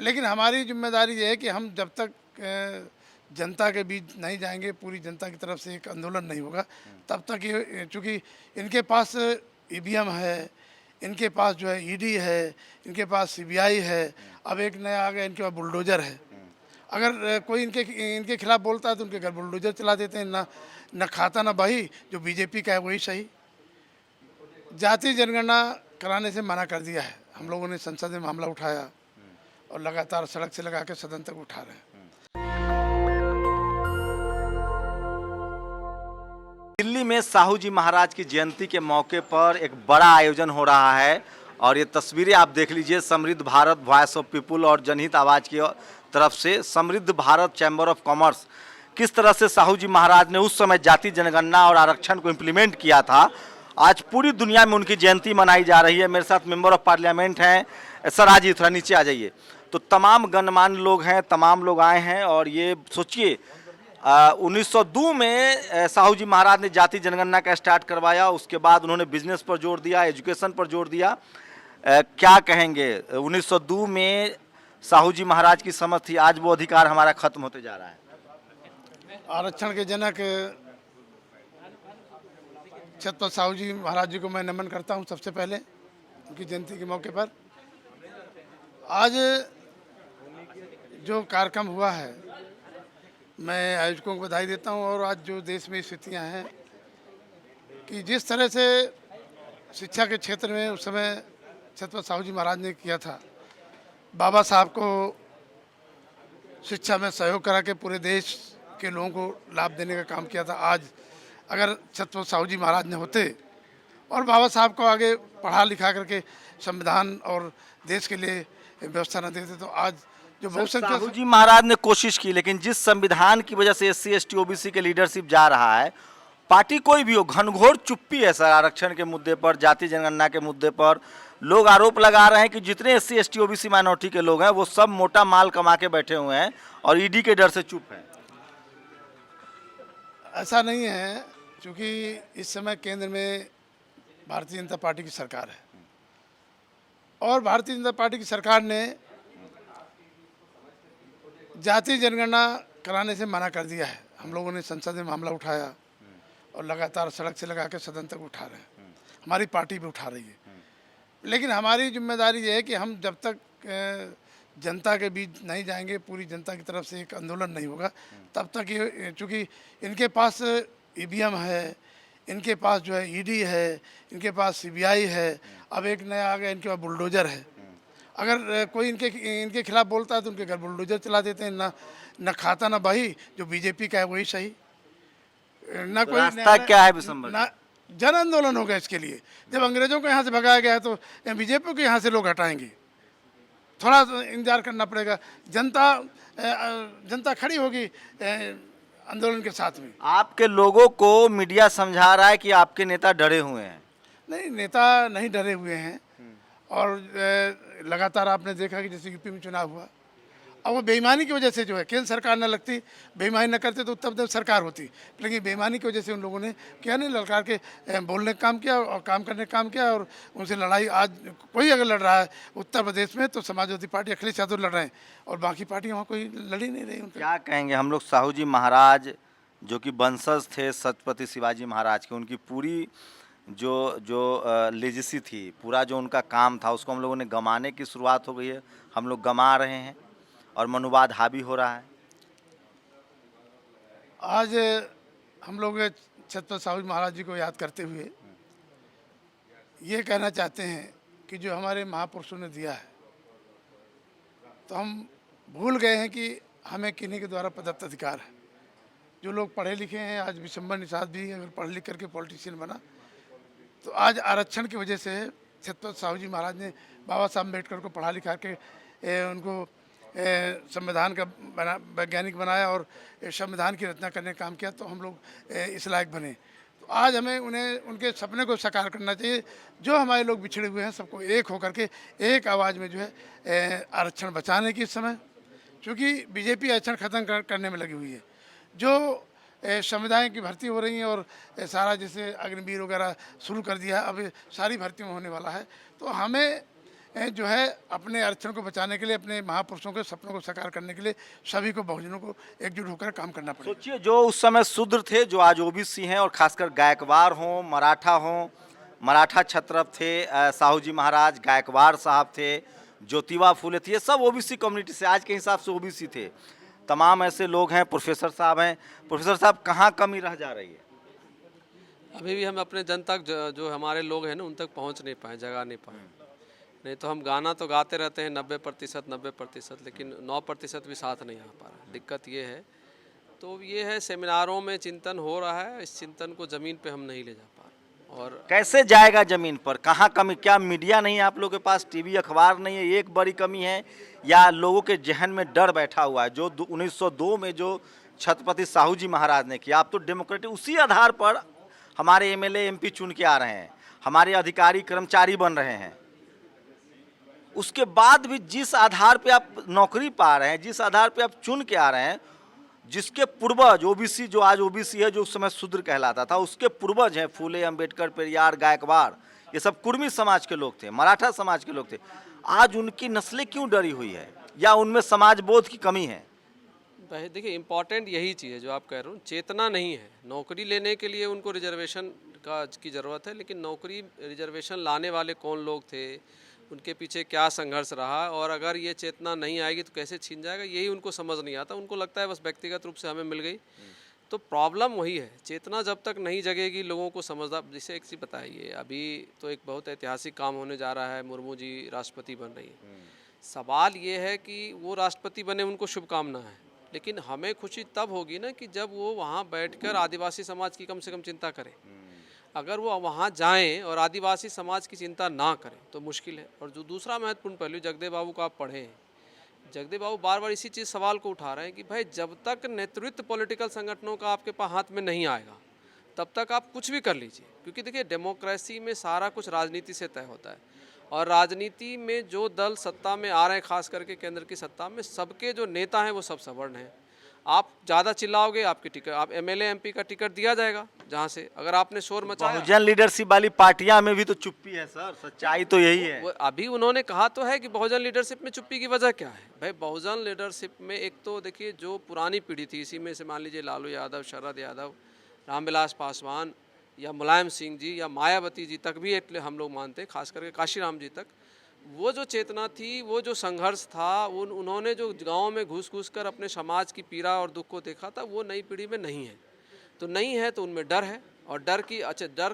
लेकिन हमारी जिम्मेदारी ये है कि हम जब तक जनता के बीच नहीं जाएंगे, पूरी जनता की तरफ से एक आंदोलन नहीं होगा, तब तक ये, चूँकि इनके पास ईवीएम है, इनके पास जो है ईडी है, इनके पास सीबीआई है, अब एक नया आ गया, इनके पास बुलडोजर है। अगर कोई इनके खिलाफ बोलता है तो उनके घर बुलडोजर चला देते हैं। ना न खाता ना बही, जो बीजेपी का है वही सही। जाति जनगणना कराने से मना कर दिया है। हम लोगों ने संसद में मामला उठाया और लगातार सड़क से लगा के सदन तक उठा रहे हैं। दिल्ली में साहू जी महाराज की जयंती के मौके पर एक बड़ा आयोजन हो रहा है और ये तस्वीरें आप देख लीजिए। समृद्ध भारत वॉइस ऑफ पीपुल और जनहित आवाज़ की तरफ से समृद्ध भारत चैम्बर ऑफ कॉमर्स किस तरह से साहू जी महाराज ने उस समय जाति जनगणना और आरक्षण को इम्प्लीमेंट किया था, आज पूरी दुनिया में उनकी जयंती मनाई जा रही है। मेरे साथ मेंबर ऑफ पार्लियामेंट हैं सर, आज थोड़ा नीचे आ जाइए। तो तमाम गणमान्य लोग हैं, तमाम लोग आए हैं और ये सोचिए 1902 में साहू जी महाराज ने जाति जनगणना का स्टार्ट करवाया। उसके बाद उन्होंने बिजनेस पर जोर दिया, एजुकेशन पर जोर दिया। क्या कहेंगे, 1902 में साहू जी महाराज की समझ थी, आज वो अधिकार हमारा खत्म होते जा रहा है। आरक्षण के जनक छत्रपति साहू जी महाराज जी को मैं नमन करता हूं सबसे पहले उनकी जयंती के मौके पर। आज जो कार्यक्रम हुआ है, मैं आयोजकों को बधाई देता हूं। और आज जो देश में स्थितियां हैं कि जिस तरह से शिक्षा के क्षेत्र में उस समय छत्रपति साहू जी महाराज ने किया था, बाबा साहब को शिक्षा में सहयोग करा के पूरे देश के लोगों को लाभ देने का काम किया था। आज अगर छत्रपति साहू जी महाराज ने होते और बाबा साहब को आगे पढ़ा लिखा करके संविधान और देश के लिए व्यवस्था न देते तो आज जो बहुसंख्यक साहू जी महाराज ने कोशिश की, लेकिन जिस संविधान की वजह से SC ST OBC के लीडरशिप जा रहा है, पार्टी कोई भी हो, घनघोर चुप्पी है सर। आरक्षण के मुद्दे पर, जाति जनगणना के मुद्दे पर लोग आरोप लगा रहे हैं कि जितने SC ST OBC माइनॉरिटी के लोग हैं वो सब मोटा माल कमा के बैठे हुए हैं और ईडी के डर से चुप हैं। ऐसा नहीं है, क्योंकि इस समय केंद्र में भारतीय जनता पार्टी की सरकार है और भारतीय जनता पार्टी की सरकार ने जाति जनगणना कराने से मना कर दिया है। हम लोगों ने संसद में मामला उठाया और लगातार सड़क से लगा के सदन तक उठा रहे हैं। हमारी पार्टी भी उठा रही है। लेकिन हमारी जिम्मेदारी ये है कि हम जब तक जनता के बीच नहीं जाएंगे, पूरी जनता की तरफ से एक आंदोलन नहीं होगा, तब तक ये, चूँकि इनके पास ईवीएम है, इनके पास जो है ईडी है, इनके पास सीबीआई है, अब एक नया आ गया, इनके पास बुलडोजर है। अगर कोई इनके खिलाफ बोलता है तो उनके घर बुलडोजर चला देते हैं। न खाता ना बही, जो बीजेपी का है वही सही। ना कोई रास्ता क्या है विशंबर? ना जन आंदोलन होगा इसके लिए। जब अंग्रेजों को यहाँ से भगाया गया तो बीजेपी को यहाँ से लोग हटाएंगे। थोड़ा इंतजार करना पड़ेगा। जनता खड़ी होगी आंदोलन के साथ में। आपके लोगों को मीडिया समझा रहा है कि आपके नेता डरे हुए हैं। नहीं, नेता नहीं डरे हुए हैं। और लगातार आपने देखा कि जैसे यूपी में चुनाव हुआ, और वो बेईमानी की वजह से जो है, केंद्र सरकार न लगती, बेईमानी न करते तो उत्तर प्रदेश सरकार होती। लेकिन बेईमानी की वजह से उन लोगों ने क्या नहीं, ललकार के बोलने का काम किया और काम करने का काम किया और उनसे लड़ाई। आज कोई अगर लड़ रहा है उत्तर प्रदेश में तो समाजवादी पार्टी, अखिलेश यादव लड़ रहे हैं और बाकी पार्टियाँ वहाँ कोई लड़ी नहीं रही। क्या कहेंगे हम लोग, साहू जी महाराज जो कि वंशज थे छत्रपति शिवाजी महाराज के, उनकी पूरी जो लेजेसी थी, पूरा जो उनका काम था, उसको हम लोगों ने गंवाने की शुरुआत हो गई है। हम लोग गंवा रहे हैं और मनुवाद हावी हो रहा है। आज हम लोग छत्रपति साहू महाराज जी को याद करते हुए ये कहना चाहते हैं कि जो हमारे महापुरुषों ने दिया है, तो हम भूल गए हैं कि हमें किन्हीं के द्वारा प्रदत्त अधिकार है। जो लोग पढ़े लिखे हैं, आज विशंबर निषाद भी अगर पढ़ लिख करके पॉलिटिशियन बना, तो आज आरक्षण की वजह से छत्रपति साहू जी महाराज ने बाबा साहब अम्बेडकर को पढ़ा लिखा के उनको संविधान का वैज्ञानिक बनाया और संविधान की रचना करने का काम किया, तो हम लोग इस लायक बने। तो आज हमें उनके सपने को साकार करना चाहिए। जो हमारे लोग बिछड़े हुए हैं, सबको एक होकर के एक आवाज़ में जो है आरक्षण बचाने की इस समय, क्योंकि बीजेपी आरक्षण खत्म करने में लगी हुई है। जो समुदाय की भर्ती हो रही है और सारा जैसे अग्निवीर वगैरह शुरू कर दिया है, अब सारी भर्तियों में होने वाला है। तो हमें जो है अपने आरक्षण को बचाने के लिए, अपने महापुरुषों के सपनों को साकार करने के लिए सभी को, बहुजनों को एकजुट होकर काम करना पड़ेगा। सोचिए, जो उस समय शूद्र थे, जो आज ओबीसी हैं, और खासकर गायकवाड़ हों, मराठा हों, मराठा क्षत्रप थे, साहू जी महाराज, गायकवाड़ साहब थे, ज्योतिबा फूले थे, ये सब ओबीसी कम्युनिटी से, आज के हिसाब से ओबीसी थे। तमाम ऐसे लोग हैं, प्रोफेसर साहब हैं। प्रोफेसर साहब, कहाँ कमी रह जा रही है? अभी भी हम अपने जन तक जो हमारे लोग हैं ना, उन तक पहुंच नहीं पाए, जगा नहीं पाए। नहीं तो हम गाना तो गाते रहते हैं 90%, लेकिन 9% भी साथ नहीं आ पा रहा। दिक्कत ये है। तो ये है, सेमिनारों में चिंतन हो रहा है, इस चिंतन को ज़मीन पे हम नहीं ले जा पा रहे। और कैसे जाएगा जमीन पर? कहाँ कमी? क्या मीडिया नहीं है आप लोगों के पास? टीवी अखबार नहीं है? एक बड़ी कमी है, या लोगों के जहन में डर बैठा हुआ है? जो 1902 में जो छत्रपति साहू जी महाराज ने किया, आप तो डेमोक्रेटिक उसी आधार पर हमारे एमएलए एमपी चुन के आ रहे हैं, हमारे अधिकारी कर्मचारी बन रहे हैं। उसके बाद भी जिस आधार पे आप नौकरी पा रहे हैं, जिस आधार पे आप चुन के आ रहे हैं, जिसके पूर्वज ओबीसी, जो आज ओबीसी है, जो उस समय शूद्र कहलाता था, उसके पूर्वज हैं फूले, अंबेडकर, पेरियार, गायकवाड़, ये सब कुर्मी समाज के लोग थे, मराठा समाज के लोग थे। आज उनकी नस्लें क्यों डरी हुई है, या उनमें समाज बोध की कमी है? देखिए, इम्पॉर्टेंट यही चीज़ है जो आप कह रहे हो, चेतना नहीं है। नौकरी लेने के लिए उनको रिजर्वेशन की ज़रूरत है, लेकिन नौकरी रिजर्वेशन लाने वाले कौन लोग थे, उनके पीछे क्या संघर्ष रहा, और अगर ये चेतना नहीं आएगी तो कैसे छीन जाएगा, यही उनको समझ नहीं आता। उनको लगता है बस व्यक्तिगत रूप से हमें मिल गई। तो प्रॉब्लम वही है, चेतना जब तक नहीं जगेगी, लोगों को समझदार। जैसे एक चीज़ बताइए, अभी तो एक बहुत ऐतिहासिक काम होने जा रहा है, मुर्मू जी राष्ट्रपति बन रही है। सवाल ये है कि वो राष्ट्रपति बने, उनको शुभकामना है, लेकिन हमें खुशी तब होगी ना कि जब वो वहाँ बैठकर आदिवासी समाज की कम से कम चिंता करें। अगर वो वहाँ जाएं और आदिवासी समाज की चिंता ना करें तो मुश्किल है। और जो दूसरा महत्वपूर्ण पहलू, जगदेव बाबू को आप पढ़ें, जगदेव बाबू बार बार इसी चीज़ सवाल को उठा रहे हैं कि भाई, जब तक नेतृत्व पॉलिटिकल संगठनों का आपके पास हाथ में नहीं आएगा, तब तक आप कुछ भी कर लीजिए। क्योंकि देखिए, डेमोक्रेसी में सारा कुछ राजनीति से तय होता है, और राजनीति में जो दल सत्ता में आ रहे हैं, खास करके केंद्र की सत्ता में, सबके जो नेता हैं वो सब सवर्ण हैं। आप ज़्यादा चिल्लाओगे, आपकी टिकट, आप एमएलए एमपी का टिकट दिया जाएगा जहाँ से। अगर आपने शोर मचाया, बहुजन लीडरशिप वाली पार्टियां में भी तो चुप्पी है सर, सच्चाई तो यही है। अभी उन्होंने कहा तो है कि बहुजन लीडरशिप में चुप्पी की वजह क्या है। भाई, बहुजन लीडरशिप में एक तो देखिए, जो पुरानी पीढ़ी थी, इसी में से मान लीजिए लालू यादव, शरद यादव, रामविलास पासवान, या मुलायम सिंह जी, या मायावती जी तक भी हम लोग मानते हैं, खास करके काशीराम जी तक, वो जो चेतना थी, वो जो संघर्ष था, उन्होंने जो गांव में घुस कर अपने समाज की पीड़ा और दुख को देखा था, वो नई पीढ़ी में नहीं है। तो नहीं है तो उनमें डर है। और डर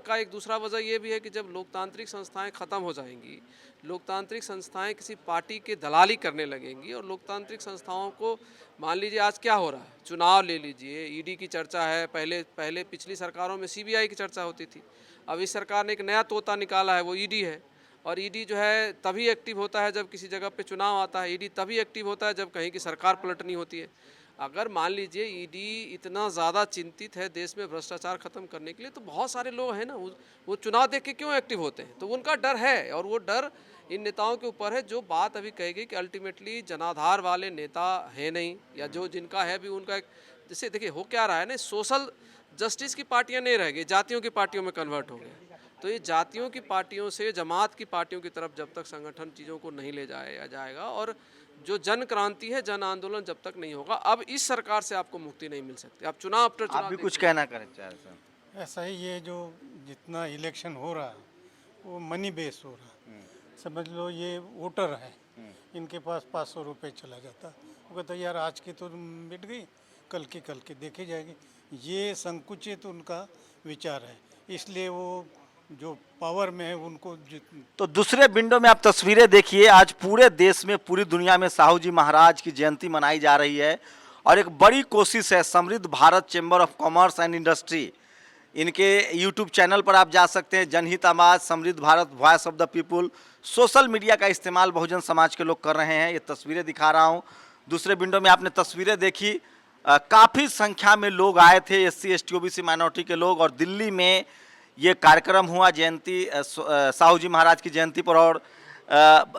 का एक दूसरा वजह ये भी है कि जब लोकतांत्रिक संस्थाएं ख़त्म हो जाएंगी, लोकतांत्रिक संस्थाएं किसी पार्टी के दलाली करने लगेंगी, और लोकतांत्रिक संस्थाओं को, मान लीजिए आज क्या हो रहा है, चुनाव ले लीजिए, ईडी की चर्चा है, पहले पिछली सरकारों में सीबीआई की चर्चा होती थी। अब इस सरकार ने एक नया तोता निकाला है, वो ईडी है। और ईडी जो है तभी एक्टिव होता है जब किसी जगह पे चुनाव आता है। ईडी तभी एक्टिव होता है जब कहीं की सरकार पलटनी होती है। अगर मान लीजिए ईडी इतना ज़्यादा चिंतित है देश में भ्रष्टाचार खत्म करने के लिए, तो बहुत सारे लोग हैं ना, वो चुनाव देख के क्यों एक्टिव होते हैं? तो उनका डर है, और वो डर इन नेताओं के ऊपर है। जो बात अभी कही गई कि अल्टीमेटली जनाधार वाले नेता है नहीं, या जो जिनका है भी उनका एक, जैसे देखिए हो क्या रहा है ना, सोशल जस्टिस की पार्टियाँ नहीं रह गई, जातियों की पार्टियों में कन्वर्ट हो गए। तो ये जातियों की पार्टियों से जमात की पार्टियों की तरफ जब तक संगठन चीज़ों को नहीं ले जाएगा, और जो जन क्रांति है, जन आंदोलन जब तक नहीं होगा, अब इस सरकार से आपको मुक्ति नहीं मिल सकती। आप चुनाव पर चुनाव, आप भी कुछ कहना करें चाहे सर? ऐसा ही, ये जो जितना इलेक्शन हो रहा है वो मनी बेस हो रहा है। समझ लो ये वोटर है, इनके पास 500 रुपये चला जाता, वो कहता यार आज की तो मिट गई, कल की देखी जाएगी। ये संकुचित उनका विचार है, इसलिए वो जो पावर में है उनको तो दूसरे विंडो में आप तस्वीरें देखिए। आज पूरे देश में, पूरी दुनिया में साहू जी महाराज की जयंती मनाई जा रही है, और एक बड़ी कोशिश है समृद्ध Bharat chamber of commerce and industry, इनके यूट्यूब चैनल पर आप जा सकते हैं। जनहित आवाज, समृद्ध Bharat, voice of the people. Social media का इस्तेमाल बहुजन समाज के लोग कर रहे हैं। ये तस्वीरें दिखा रहा हूँ। दूसरे विंडो में आपने तस्वीरें देखी, काफ़ी संख्या में लोग आए थे, SC ST OBC माइनॉरिटी के लोग, और दिल्ली में ये कार्यक्रम हुआ जयंती, साहू जी महाराज की जयंती पर। और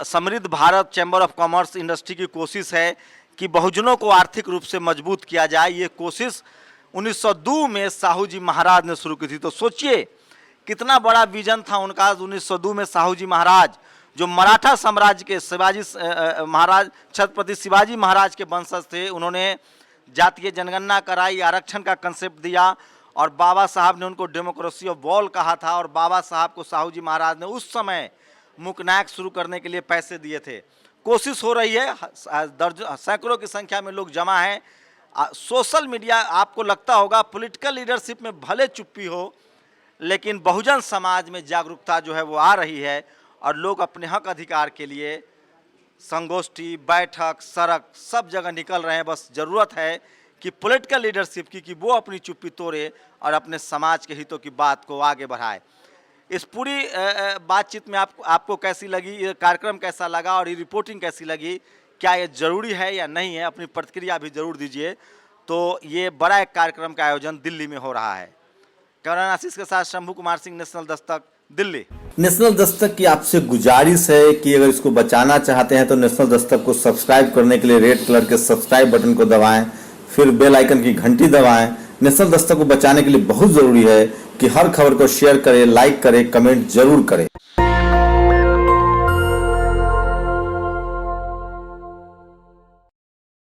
समृद्ध Bharat chamber of commerce industry की कोशिश है कि बहुजनों को आर्थिक रूप से मजबूत किया जाए। ये कोशिश 1902 में साहू जी महाराज ने शुरू की थी। तो सोचिए कितना बड़ा विजन था उनका। 1902 में साहू जी महाराज जो मराठा साम्राज्य के शिवाजी महाराज छत्रपति शिवाजी महाराज के वंशज थे, उन्होंने जातीय जनगणना कराई, आरक्षण का कंसेप्ट दिया और बाबा साहब ने उनको डेमोक्रेसी ऑफ वॉल कहा था और बाबा साहब को साहू जी महाराज ने उस समय मूकनायक शुरू करने के लिए पैसे दिए थे। कोशिश हो रही है, सैकड़ों की संख्या में लोग जमा हैं। सोशल मीडिया, आपको लगता होगा पॉलिटिकल लीडरशिप में भले चुप्पी हो, लेकिन बहुजन समाज में जागरूकता जो है वो आ रही है और लोग अपने हक अधिकार के लिए संगोष्ठी, बैठक, सड़क सब जगह निकल रहे हैं। बस ज़रूरत है कि पॉलिटिकल लीडरशिप की कि वो अपनी चुप्पी तोड़े और अपने समाज के हितों की बात को आगे बढ़ाए। इस पूरी बातचीत में आपको कैसी लगी, ये कार्यक्रम कैसा लगा और ये रिपोर्टिंग कैसी लगी, क्या ये ज़रूरी है या नहीं है, अपनी प्रतिक्रिया भी ज़रूर दीजिए। तो ये बड़ा एक कार्यक्रम का आयोजन दिल्ली में हो रहा है। कैमरामैन आशीष के साथ शंभू कुमार सिंह, नेशनल दस्तक, दिल्ली। नेशनल दस्तक की आपसे गुजारिश है कि अगर इसको बचाना चाहते हैं तो नेशनल दस्तक को सब्सक्राइब करने के लिए रेड कलर के सब्सक्राइब बटन को दबाएं, फिर बेल आइकन की घंटी दबाएं। नेशनल दस्तक को बचाने के लिए बहुत ज़रूरी है कि हर खबर को शेयर करें, लाइक करें, कमेंट जरूर करें।